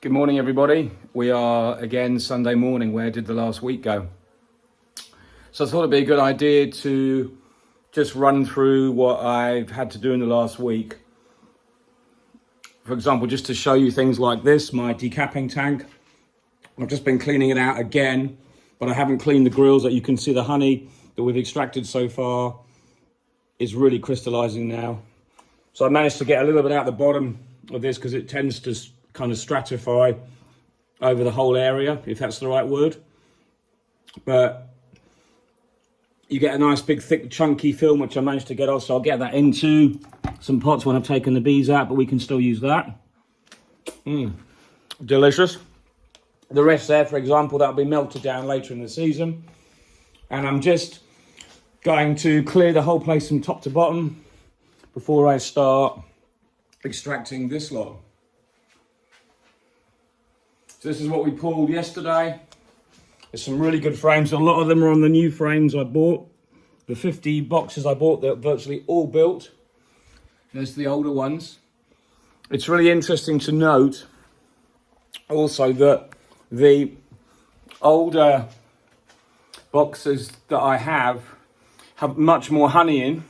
Good morning, everybody. We are again Sunday morning. Where did the last week go? So I thought it'd be a good idea to just run through what I've had to do in the last week. For example, just to show you things like this, my decapping tank. I've just been cleaning it out again, but I haven't cleaned the grills. That you can see the honey that we've extracted so far is really crystallizing now. So I managed to get a little bit out the bottom of this because it tends to kind of stratify over the whole area, if that's the right word. But you get a nice big thick chunky film, which I managed to get off, so I'll get that into some pots when I've taken the bees out, but we can still use that. Delicious. The rest there, for example, that'll be melted down later in the season. And I'm just going to clear the whole place from top to bottom before I start extracting this lot. So this is what we pulled yesterday. There's some really good frames. A lot of them are on the new frames I bought. The 50 boxes I bought, they're virtually all built. There's the older ones. It's really interesting to note also that the older boxes that I have much more honey in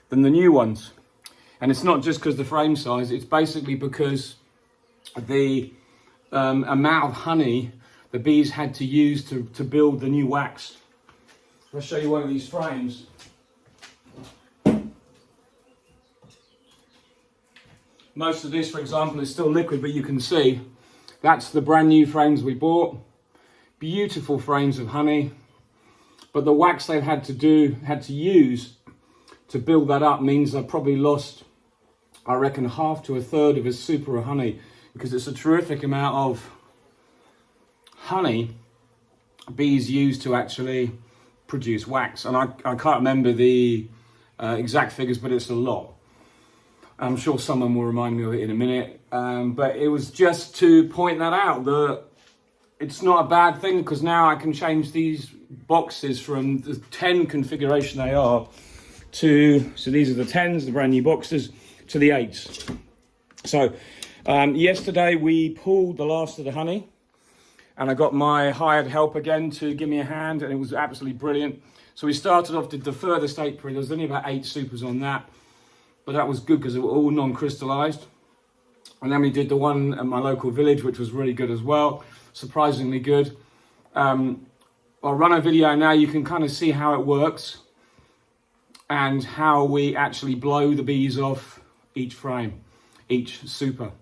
than the new ones. And it's not just because the frame size, it's basically because the amount of honey the bees had to use to build the new wax. I'll show you one of these frames. Most of this, for example, is still liquid, but you can see that's the brand new frames we bought. Beautiful frames of honey, but the wax they've had to use to build that up means I've probably lost, I reckon, half to a third of his super honey, because it's a terrific amount of honey bees use to actually produce wax. And I can't remember the exact figures, but it's a lot. I'm sure someone will remind me of it in a minute. But it was just to point that out, that it's not a bad thing, because now I can change these boxes from the 10 configuration they are to, so these are the 10s, the brand new boxes, to the 8s. So yesterday we pulled the last of the honey, and I got my hired help again to give me a hand, and it was absolutely brilliant. So we started off, did the furthest apiary. There was only about 8 supers on that, but that was good because they were all non-crystallized. And then we did the one at my local village, which was really good as well, surprisingly good. I'll run a video now. You can kind of see how it works and how we actually blow the bees off each frame, each super.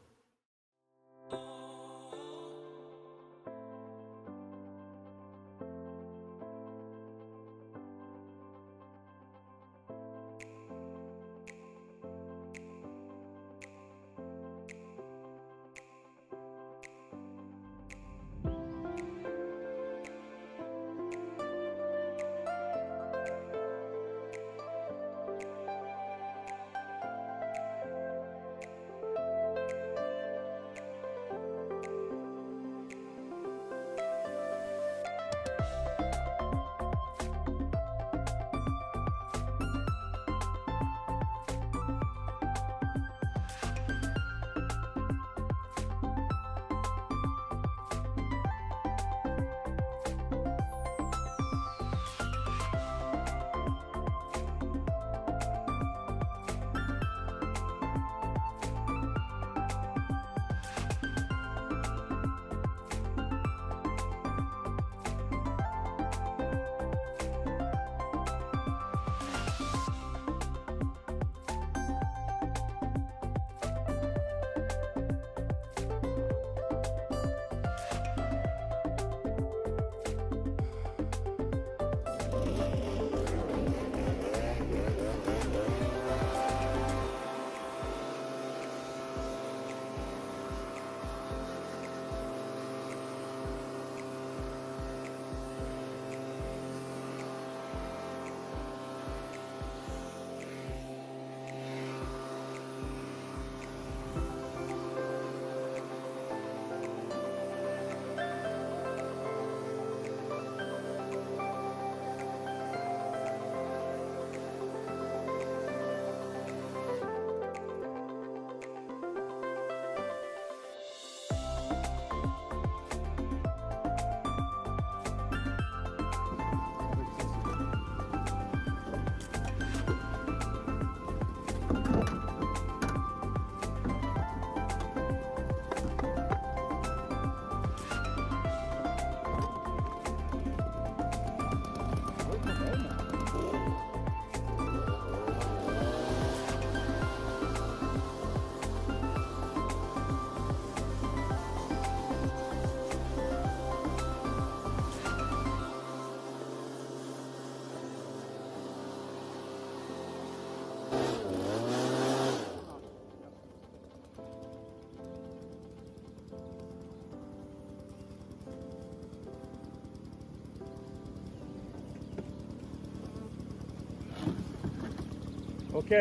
Ok.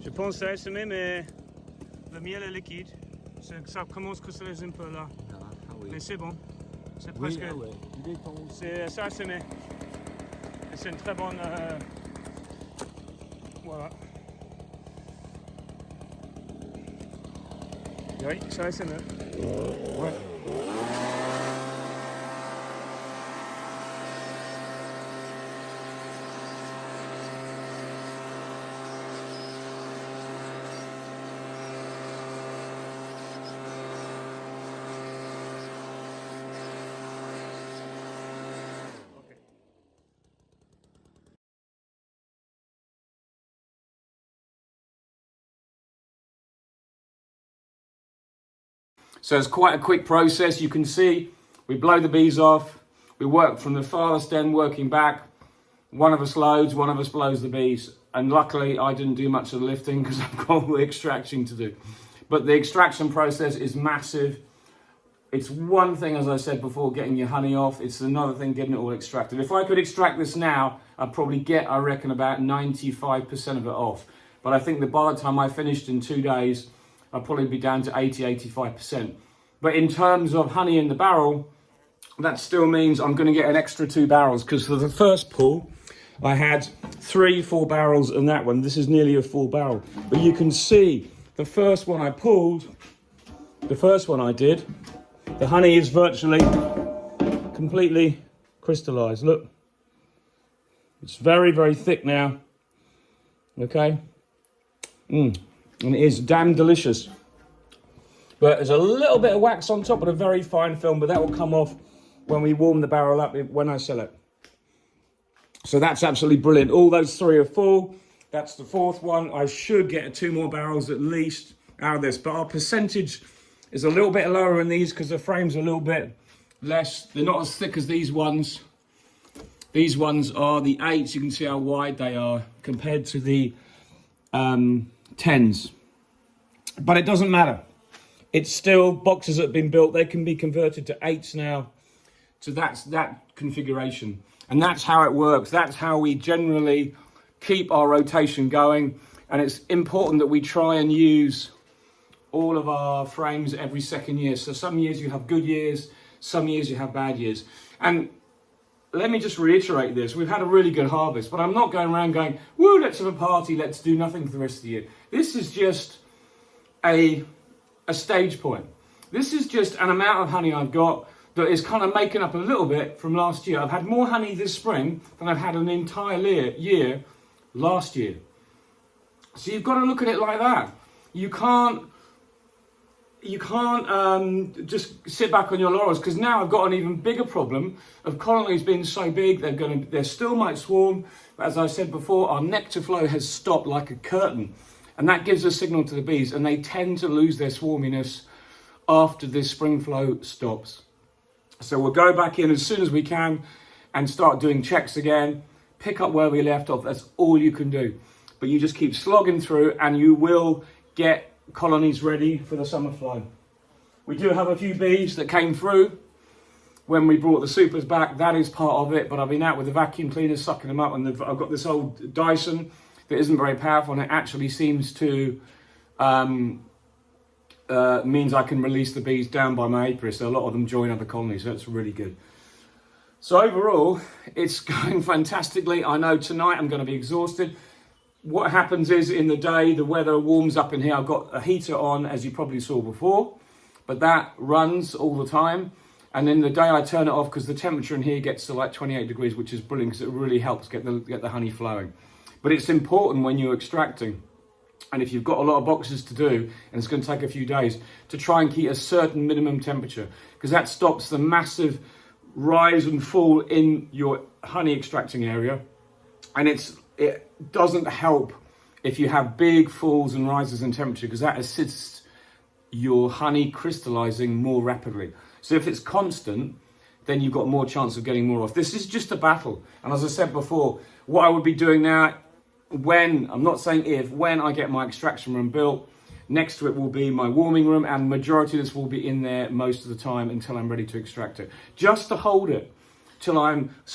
Je pense à semer, mais le miel est liquide. Ça commence à cristalliser un peu là. Ah oui. Mais c'est bon. C'est Oui, presque. ah ouais. Il est en... C'est ça à semer. Et c'est une très bonne. Voilà. Oui, ça a semé. Ouais. So it's quite a quick process. You can see we blow the bees off. We work from the farthest end, working back. One of us loads, one of us blows the bees. And luckily I didn't do much of the lifting because I've got all the extraction to do. But the extraction process is massive. It's one thing, as I said before, getting your honey off. It's another thing getting it all extracted. If I could extract this now, I'd probably get, I reckon, about 95% of it off. But I think that by the time I finished in 2 days, I'll probably be down to 85%. But in terms of honey in the barrel, that still means I'm going to get an extra 2 barrels, because for the first pull, I had 3-4 barrels in that one. This is nearly a full barrel. But you can see the first one I pulled, the first one I did, the honey is virtually completely crystallized. Look, it's very, very thick now. Okay. And it is damn delicious. But there's a little bit of wax on top of a very fine film, but that will come off when we warm the barrel up when I sell it. So that's absolutely brilliant. All those 3 are full. That's the 4th one. I should get 2 more barrels at least out of this, but our percentage is a little bit lower in these because the frame's a little bit less. They're not as thick as these ones. These ones are the 8s. You can see how wide they are compared to the 10s. But it doesn't matter. It's still boxes that have been built. They can be converted to 8s now. So that's that configuration. And that's how it works. That's how we generally keep our rotation going. And it's important that we try and use all of our frames every second year. So some years you have good years, some years you have bad years. And let me just reiterate this. We've had a really good harvest, but I'm not going around going, woo, let's have a party, let's do nothing for the rest of the year. This is just a stage point. This is just an amount of honey I've got that is kind of making up a little bit from last year. I've had more honey this spring than I've had an entire year last year. So you've got to look at it like that. You can't just sit back on your laurels, because now I've got an even bigger problem of colonies being so big. They still might swarm, but as I said before, our nectar flow has stopped like a curtain, and that gives a signal to the bees, and they tend to lose their swarminess after this spring flow stops. So we'll go back in as soon as we can and start doing checks again, pick up where we left off. That's all you can do, but you just keep slogging through and you will get colonies ready for the summer flow. We do have a few bees that came through when we brought the supers back. That is part of it, but I've been out with the vacuum cleaner sucking them up, and I've got this old Dyson that isn't very powerful, and it actually seems to means I can release the bees down by my apiary, so a lot of them join other colonies, so that's really good. So overall, it's going fantastically. I know tonight I'm going to be exhausted. What happens is, in the day, the weather warms up in here. I've got a heater on, as you probably saw before, but that runs all the time. And in the day, I turn it off because the temperature in here gets to like 28 degrees, which is brilliant because it really helps get the honey flowing. But it's important when you're extracting, and if you've got a lot of boxes to do, and it's going to take a few days, to try and keep a certain minimum temperature, because that stops the massive rise and fall in your honey extracting area. And it doesn't help if you have big falls and rises in temperature, because that assists your honey crystallizing more rapidly. So if it's constant, then you've got more chance of getting more off. This is just a battle. And as I said before, what I would be doing now, when, I'm not saying if, when I get my extraction room built, Next to it will be my warming room, and the majority of this will be in there most of the time until I'm ready to extract it. Just to hold it so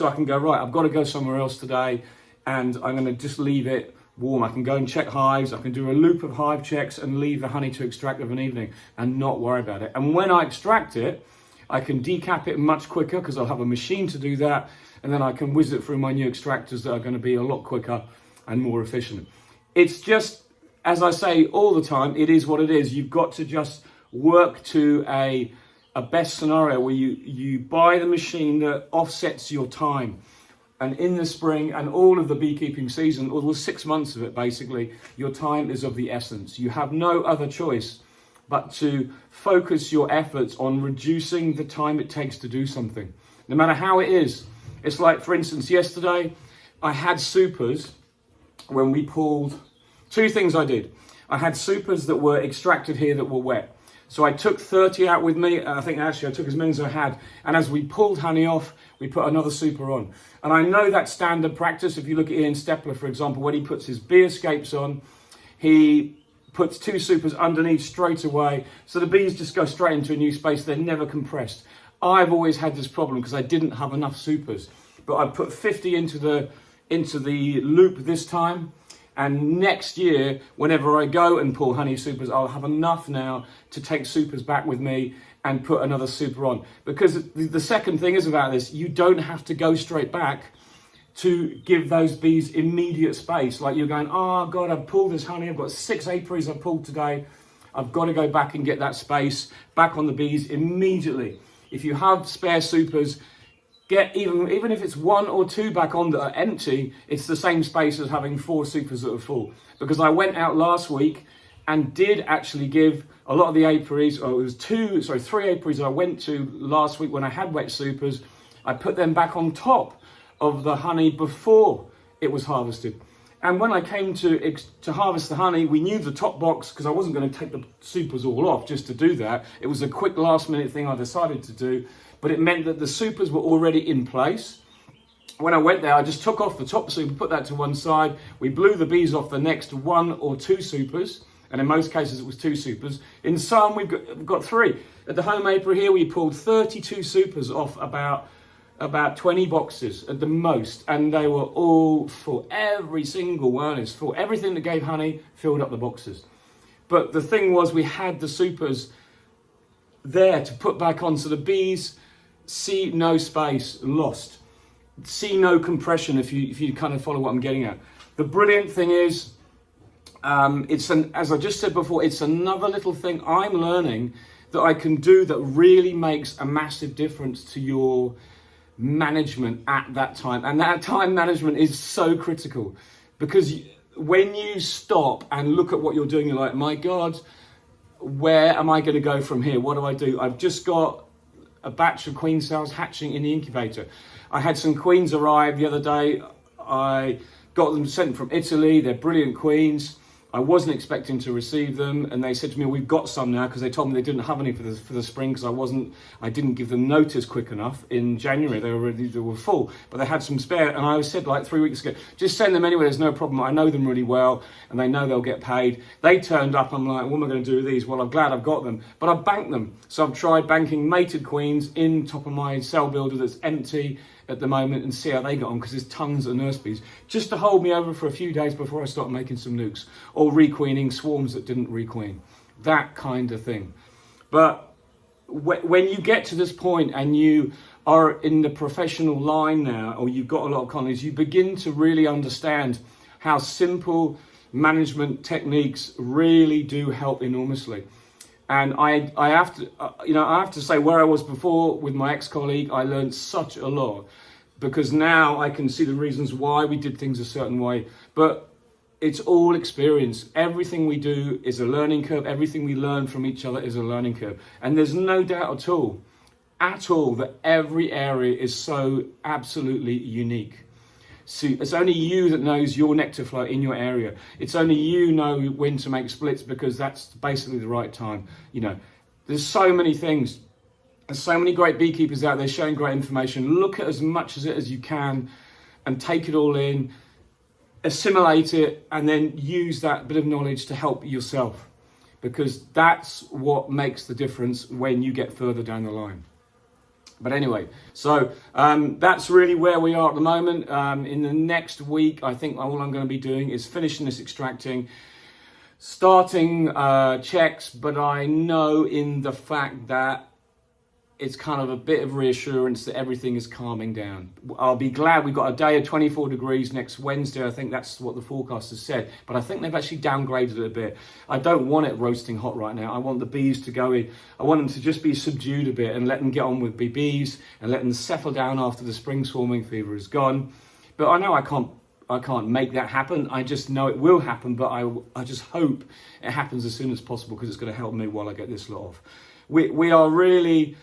I can go, right, I've got to go somewhere else today, and I'm going to just leave it warm. I can go and check hives. I can do a loop of hive checks and leave the honey to extract of an evening and not worry about it. And when I extract it, I can decap it much quicker because I'll have a machine to do that. And then I can whiz it through my new extractors that are going to be a lot quicker and more efficient. It's just, as I say all the time, it is what it is. You've got to just work to a best scenario where you buy the machine that offsets your time. And in the spring and all of the beekeeping season, all the 6 months of it basically, your time is of the essence. You have no other choice but to focus your efforts on reducing the time it takes to do something, no matter how it is. It's like, for instance, yesterday I had supers when we pulled. Two things I did. I had supers that were extracted here that were wet. So I took 30 out with me. I think actually I took as many as I had. And as we pulled honey off, we put another super on. And I know that's standard practice. If you look at Ian Stepler, for example, when he puts his bee escapes on, he puts 2 supers underneath straight away. So the bees just go straight into a new space. They're never compressed. I've always had this problem because I didn't have enough supers. But I put 50 into the loop this time. And next year, whenever I go and pull honey supers, I'll have enough now to take supers back with me and put another super on. Because the second thing is about this, you don't have to go straight back to give those bees immediate space. Like you're going, oh God, I've pulled this honey, I've got 6 apiaries I've pulled today. I've got to go back and get that space back on the bees immediately. If you have spare supers, get even if it's 1 or 2 back on that are empty, it's the same space as having 4 supers that are full. Because I went out last week and did actually give a lot of the apiaries, or it was 3 apiaries I went to last week when I had wet supers. I put them back on top of the honey before it was harvested. And when I came to harvest the honey, we knew the top box, because I wasn't going to take the supers all off just to do that. It was a quick last minute thing I decided to do. But it meant that the supers were already in place. When I went there, I just took off the top super, put that to one side. We blew the bees off the next 1 or 2 supers. And in most cases, it was 2 supers. In some, we've got 3. At the home apiary here, we pulled 32 supers off about 20 boxes at the most. And they were all full. Every single one is full. Everything that gave honey filled up the boxes. But the thing was, we had the supers there to put back on, so the bees see no space lost, see no compression, if you kind of follow what I'm getting at. The brilliant thing is, as I just said before, it's another little thing I'm learning that I can do that really makes a massive difference to your management at that time. And that time management is so critical, because when you stop and look at what you're doing, you're like, my God, where am I going to go from here? What do? I've just got a batch of queen cells hatching in the incubator. I had some queens arrive the other day. I got them sent from Italy. They're brilliant queens. I wasn't expecting to receive them, and they said to me, we've got some now, because they told me they didn't have any for the spring, because I didn't give them notice quick enough. In January they were full, but they had some spare, and I said like 3 weeks ago, just send them anyway, there's no problem. I know them really well and they know they'll get paid. They turned up. I'm like, what am I going to do with these? Well, I'm glad I've got them, but I've banked them. So I've tried banking mated queens in top of my cell builder that's empty at the moment, and see how they got on, because there's tons of nurse bees, just to hold me over for a few days before I start making some nukes, or requeening swarms that didn't requeen, that kind of thing. But when you get to this point and you are in the professional line now, or you've got a lot of colonies, you begin to really understand how simple management techniques really do help enormously. And I have to say, where I was before with my ex-colleague, I learned such a lot, because now I can see the reasons why we did things a certain way. But it's all experience. Everything we do is a learning curve. Everything we learn from each other is a learning curve. And there's no doubt at all, that every area is so absolutely unique. See, it's only you that knows your nectar flow in your area. It's only you know when to make splits, because that's basically the right time. There's so many things. There's so many great beekeepers out there showing great information. Look at as much of it as you can and take it all in, assimilate it, and then use that bit of knowledge to help yourself. because that's what makes the difference when you get further down the line. But anyway, so that's really where we are at the moment. In the next week, I think all I'm going to be doing is finishing this extracting, starting checks, but I know in the fact that it's kind of a bit of reassurance that everything is calming down. I'll be glad we've got a day of 24 degrees next Wednesday. I think that's what the forecast has said, but I think they've actually downgraded it a bit. I don't want it roasting hot right now. I want the bees to go in. I want them to just be subdued a bit and let them get on with bees and let them settle down after the spring swarming fever is gone. But I know I can't make that happen. I just know it will happen, but I just hope it happens as soon as possible, because it's going to help me while I get this lot off. We are really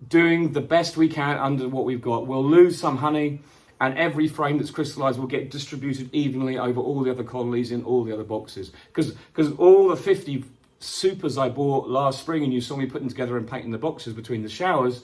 doing the best we can under what we've got. We'll lose some honey, and every frame that's crystallized will get distributed evenly over all the other colonies in all the other boxes. Because all the 50 supers I bought last spring, and you saw me putting together and painting the boxes between the showers,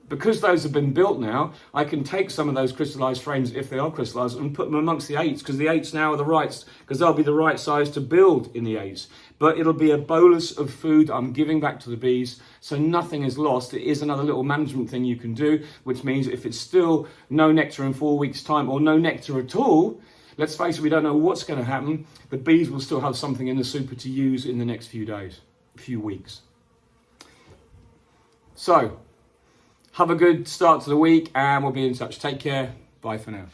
because those have been built now, I can take some of those crystallized frames, if they are crystallized, and put them amongst the 8s, because the 8s now are the right, because they'll be the right size to build in the 8s. But it'll be a bolus of food I'm giving back to the bees, so nothing is lost. It is another little management thing you can do, which means if it's still no nectar in 4 weeks' time, or no nectar at all, let's face it, we don't know what's going to happen, the bees will still have something in the super to use in the next few days, few weeks. So, have a good start to the week, and we'll be in touch. Take care. Bye for now.